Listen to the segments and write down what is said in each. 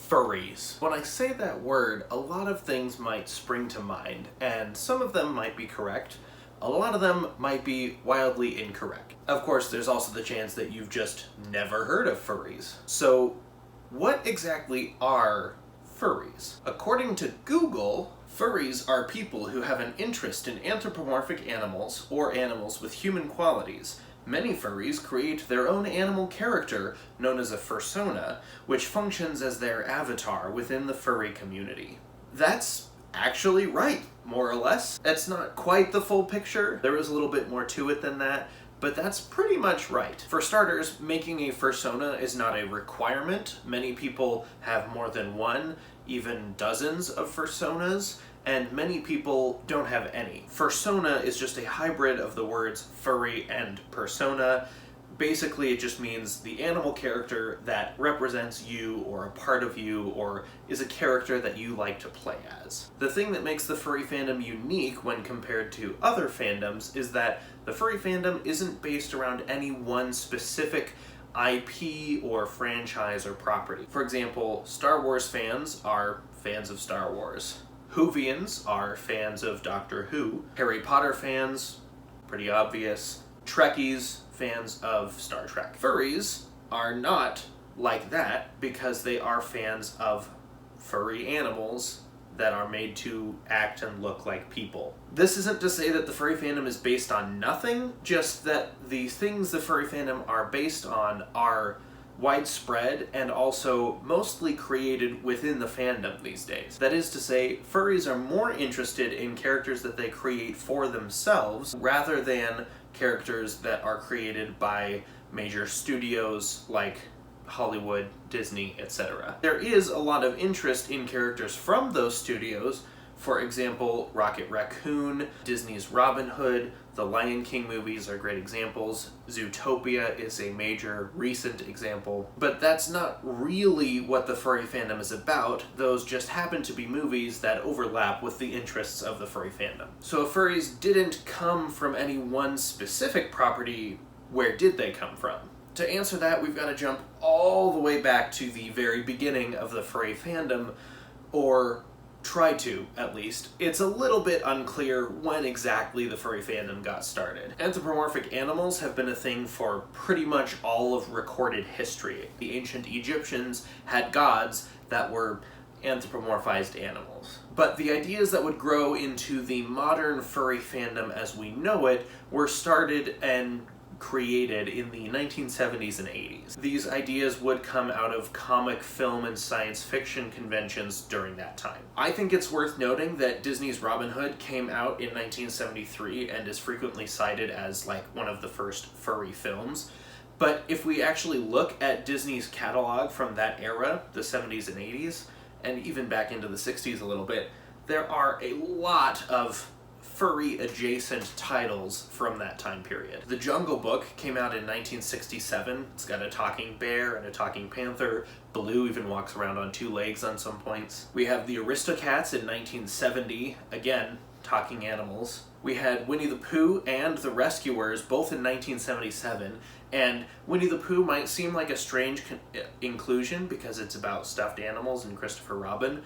Furries. When I say that word, a lot of things might spring to mind, and some of them might be correct. A lot of them might be wildly incorrect. Of course, there's also the chance that you've just never heard of furries. So, what exactly are furries? According to Google, furries are people who have an interest in anthropomorphic animals or animals with human qualities. Many furries create their own animal character, known as a fursona, which functions as their avatar within the furry community. That's actually right, more or less. It's not quite the full picture. There is a little bit more to it than that, but that's pretty much right. For starters, making a fursona is not a requirement. Many people have more than one, even dozens of fursonas, and many people don't have any. Fursona is just a hybrid of the words furry and persona. Basically, it just means the animal character that represents you or a part of you or is a character that you like to play as. The thing that makes the furry fandom unique when compared to other fandoms is that the furry fandom isn't based around any one specific IP or franchise or property. For example, Star Wars fans are fans of Star Wars. Whovians are fans of Doctor Who. Harry Potter fans, pretty obvious. Trekkies, fans of Star Trek. Furries are not like that because they are fans of furry animals that are made to act and look like people. This isn't to say that the furry fandom is based on nothing, just that the things the furry fandom are based on are widespread and also mostly created within the fandom these days. That is to say, furries are more interested in characters that they create for themselves rather than characters that are created by major studios like Hollywood, Disney, etc. There is a lot of interest in characters from those studios. For example, Rocket Raccoon, Disney's Robin Hood, the Lion King movies are great examples. Zootopia is a major recent example. But that's not really what the furry fandom is about. Those just happen to be movies that overlap with the interests of the furry fandom. So if furries didn't come from any one specific property, where did they come from? To answer that, we've got to jump all the way back to the very beginning of the furry fandom, or try to, at least. It's a little bit unclear when exactly the furry fandom got started. Anthropomorphic animals have been a thing for pretty much all of recorded history. The ancient Egyptians had gods that were anthropomorphized animals. But the ideas that would grow into the modern furry fandom as we know it were started and created in the 1970s and 80s. These ideas would come out of comic, film, and science fiction conventions during that time. I think it's worth noting that Disney's Robin Hood came out in 1973 and is frequently cited as like one of the first furry films. But if we actually look at Disney's catalog from that era, the 70s and 80s, and even back into the 60s a little bit, there are a lot of furry-adjacent titles from that time period. The Jungle Book came out in 1967. It's got a talking bear and a talking panther. Baloo even walks around on two legs on some points. We have the Aristocats in 1970. Again, talking animals. We had Winnie the Pooh and the Rescuers, both in 1977. And Winnie the Pooh might seem like a strange inclusion because it's about stuffed animals and Christopher Robin,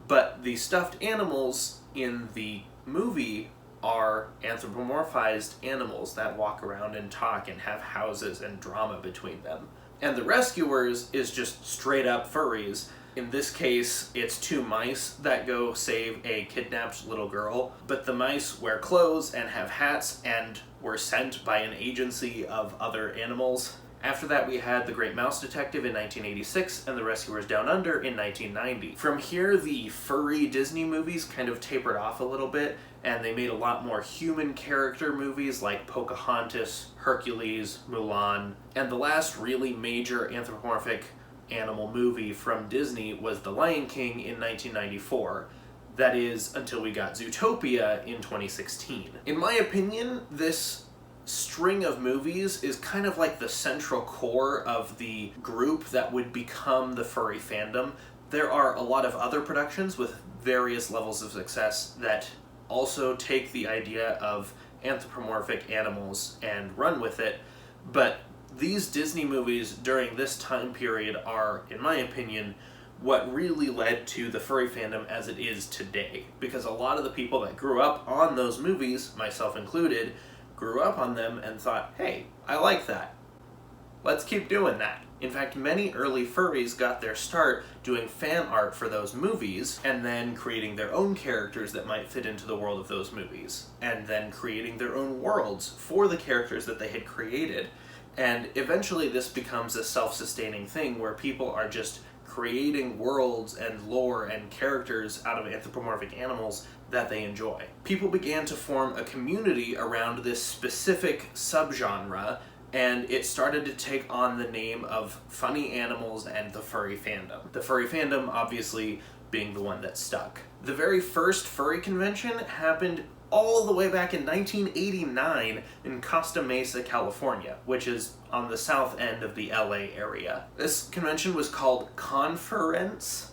but the stuffed animals in the movie are anthropomorphized animals that walk around and talk and have houses and drama between them. And the Rescuers is just straight up furries. In this case, it's two mice that go save a kidnapped little girl, but the mice wear clothes and have hats and were sent by an agency of other animals. After that, we had The Great Mouse Detective in 1986 and The Rescuers Down Under in 1990. From here, the furry Disney movies kind of tapered off a little bit, and they made a lot more human character movies like Pocahontas, Hercules, Mulan, and the last really major anthropomorphic animal movie from Disney was The Lion King in 1994. That is, until we got Zootopia in 2016. In my opinion, this string of movies is kind of like the central core of the group that would become the furry fandom. There are a lot of other productions with various levels of success that also take the idea of anthropomorphic animals and run with it, but these Disney movies during this time period are, in my opinion, what really led to the furry fandom as it is today. Because a lot of the people that grew up on those movies, myself included, grew up on them and thought, hey, I like that. Let's keep doing that. In fact, many early furries got their start doing fan art for those movies, and then creating their own characters that might fit into the world of those movies, and then creating their own worlds for the characters that they had created. And eventually this becomes a self-sustaining thing where people are just creating worlds and lore and characters out of anthropomorphic animals that they enjoy. People began to form a community around this specific subgenre, and it started to take on the name of funny animals and the furry fandom. The furry fandom obviously being the one that stuck. The very first furry convention happened all the way back in 1989 in Costa Mesa, California, which is on the south end of the LA area. This convention was called Conference,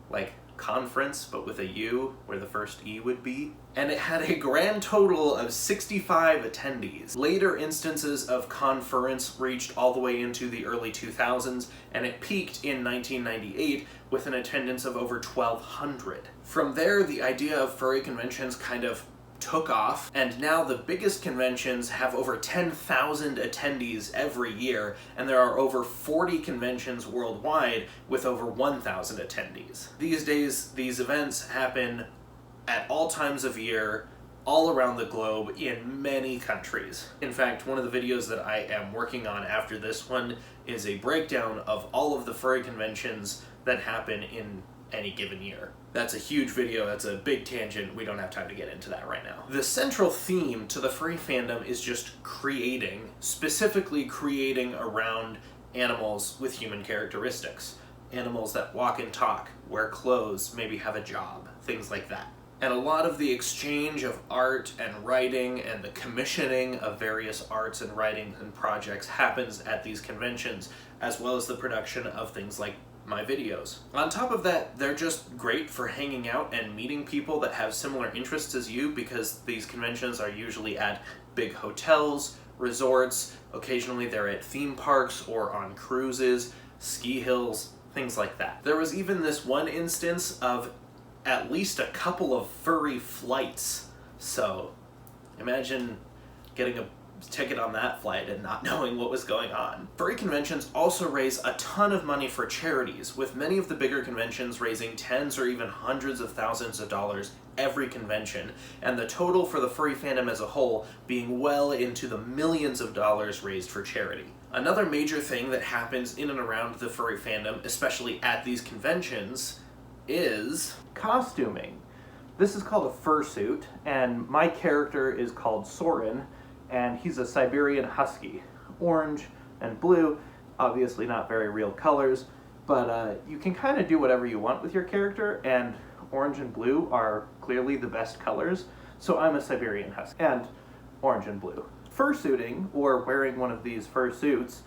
like conference, but with a U, where the first E would be. And it had a grand total of 65 attendees. Later instances of Conference reached all the way into the early 2000s, and it peaked in 1998 with an attendance of over 1,200. From there, the idea of furry conventions kind of took off, and now the biggest conventions have over 10,000 attendees every year, and there are over 40 conventions worldwide with over 1,000 attendees. These days, these events happen at all times of year, all around the globe, in many countries. In fact, one of the videos that I am working on after this one is a breakdown of all of the furry conventions that happen in any given year. That's a huge video, that's a big tangent, we don't have time to get into that right now. The central theme to the furry fandom is just creating, specifically creating around animals with human characteristics. Animals that walk and talk, wear clothes, maybe have a job, things like that. And a lot of the exchange of art and writing and the commissioning of various arts and writing and projects happens at these conventions, as well as the production of things like my videos. On top of that, they're just great for hanging out and meeting people that have similar interests as you, because these conventions are usually at big hotels, resorts, occasionally they're at theme parks or on cruises, ski hills, things like that. There was even this one instance of at least a couple of furry flights. So imagine getting a ticket on that flight and not knowing what was going on. Furry conventions also raise a ton of money for charities, with many of the bigger conventions raising tens or even hundreds of thousands of dollars every convention, and the total for the furry fandom as a whole being well into the millions of dollars raised for charity. Another major thing that happens in and around the furry fandom, especially at these conventions, is costuming. This is called a fursuit, and my character is called Soren, and he's a Siberian Husky. Orange and blue, obviously not very real colors, but you can kind of do whatever you want with your character, and orange and blue are clearly the best colors, so I'm a Siberian Husky, and orange and blue. Fursuiting, or wearing one of these fursuits,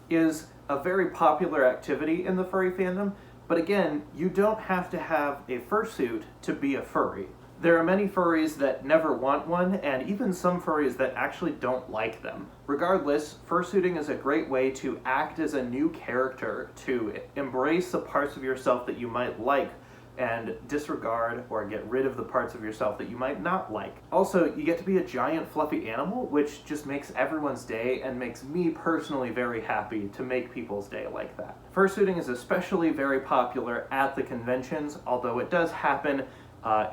is a very popular activity in the furry fandom, but again, you don't have to have a fursuit to be a furry. There are many furries that never want one, and even some furries that actually don't like them. Regardless, fursuiting is a great way to act as a new character, to embrace the parts of yourself that you might like, and disregard or get rid of the parts of yourself that you might not like. Also, you get to be a giant fluffy animal, which just makes everyone's day and makes me personally very happy to make people's day like that. Fursuiting is especially very popular at the conventions, although it does happen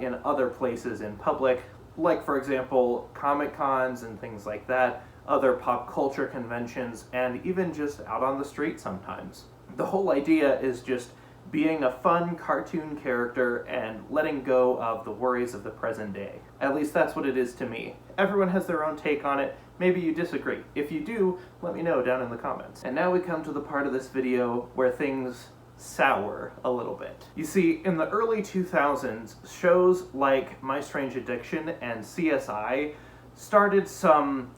in other places in public, like for example Comic Cons and things like that, other pop culture conventions, and even just out on the street sometimes. The whole idea is just being a fun cartoon character and letting go of the worries of the present day. At least that's what it is to me. Everyone has their own take on it. Maybe you disagree. If you do, let me know down in the comments. And now we come to the part of this video where things sour a little bit. You see, in the early 2000s, shows like My Strange Addiction and CSI started some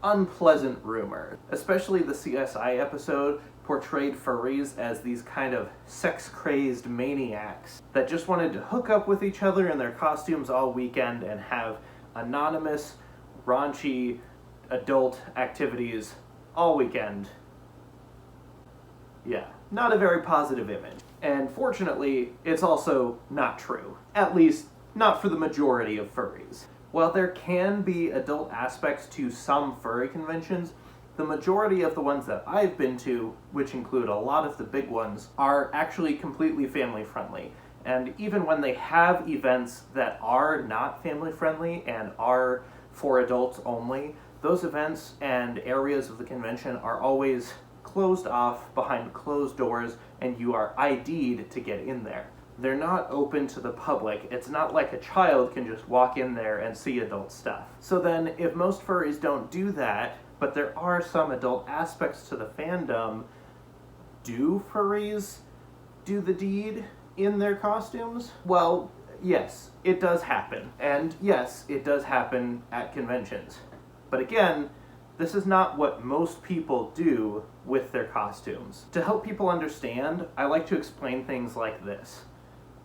unpleasant rumor. Especially the CSI episode portrayed furries as these kind of sex-crazed maniacs that just wanted to hook up with each other in their costumes all weekend and have anonymous, raunchy, adult activities all weekend. Yeah, not a very positive image. And fortunately, it's also not true. At least, not for the majority of furries. While there can be adult aspects to some furry conventions, the majority of the ones that I've been to, which include a lot of the big ones, are actually completely family friendly. And even when they have events that are not family friendly and are for adults only, those events and areas of the convention are always closed off behind closed doors, and you are ID'd to get in there. They're not open to the public. It's not like a child can just walk in there and see adult stuff. So then, if most furries don't do that, but there are some adult aspects to the fandom, do furries do the deed in their costumes? Well, yes, it does happen. And yes, it does happen at conventions. But again, this is not what most people do with their costumes. To help people understand, I like to explain things like this.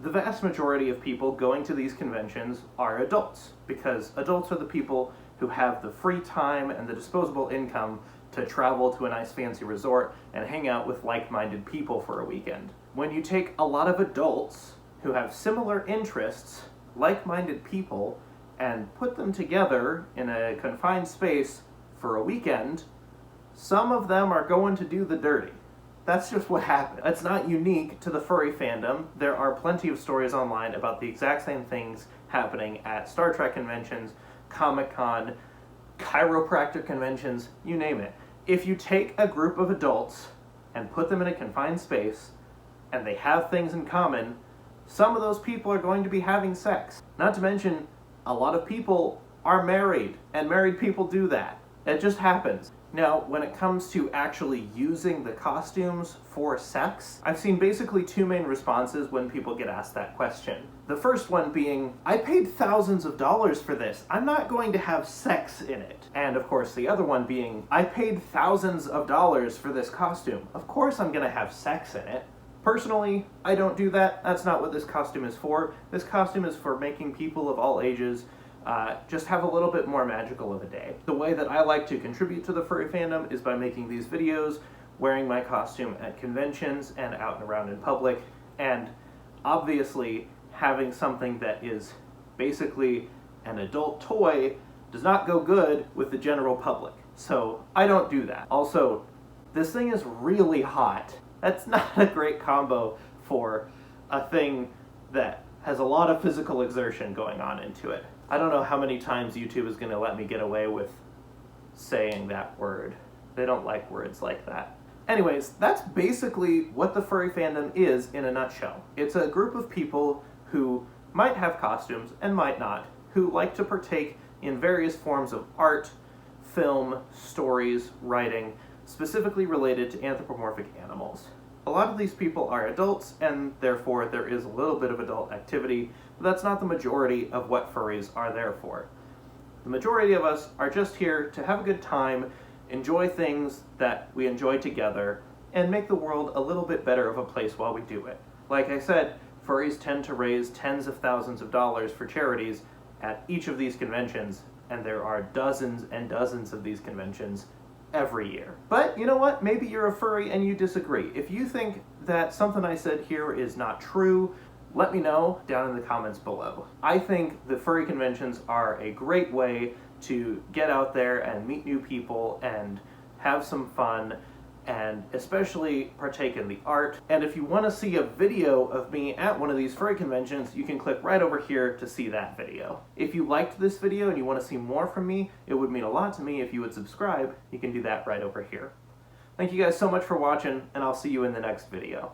The vast majority of people going to these conventions are adults, because adults are the people who have the free time and the disposable income to travel to a nice fancy resort and hang out with like-minded people for a weekend. When you take a lot of adults who have similar interests, like-minded people, and put them together in a confined space for a weekend, some of them are going to do the dirty. That's just what happened. It's not unique to the furry fandom. There are plenty of stories online about the exact same things happening at Star Trek conventions, Comic-Con, chiropractor conventions, you name it. If you take a group of adults and put them in a confined space, and they have things in common, some of those people are going to be having sex. Not to mention, a lot of people are married, and married people do that. It just happens. Now, when it comes to actually using the costumes for sex, I've seen basically two main responses when people get asked that question. The first one being, I paid thousands of dollars for this. I'm not going to have sex in it. And of course, the other one being, I paid thousands of dollars for this costume. Of course I'm gonna have sex in it. Personally, I don't do that. That's not what this costume is for. This costume is for making people of all ages just have a little bit more magical of a day. The way that I like to contribute to the furry fandom is by making these videos, wearing my costume at conventions and out and around in public, and obviously having something that is basically an adult toy does not go good with the general public. So I don't do that. Also, this thing is really hot. That's not a great combo for a thing that has a lot of physical exertion going on into it. I don't know how many times YouTube is going to let me get away with saying that word. They don't like words like that. Anyways, that's basically what the furry fandom is in a nutshell. It's a group of people who might have costumes and might not, who like to partake in various forms of art, film, stories, writing, specifically related to anthropomorphic animals. A lot of these people are adults, and therefore there is a little bit of adult activity, but that's not the majority of what furries are there for. The majority of us are just here to have a good time, enjoy things that we enjoy together, and make the world a little bit better of a place while we do it. Like I said, furries tend to raise tens of thousands of dollars for charities at each of these conventions, and there are dozens and dozens of these conventions every year. But you know what? Maybe you're a furry and you disagree. If you think that something I said here is not true, let me know down in the comments below. I think the furry conventions are a great way to get out there and meet new people and have some fun, and especially partake in the art. And if you want to see a video of me at one of these furry conventions, you can click right over here to see that video. If you liked this video and you want to see more from me, it would mean a lot to me if you would subscribe. You can do that right over here. Thank you guys so much for watching, and I'll see you in the next video.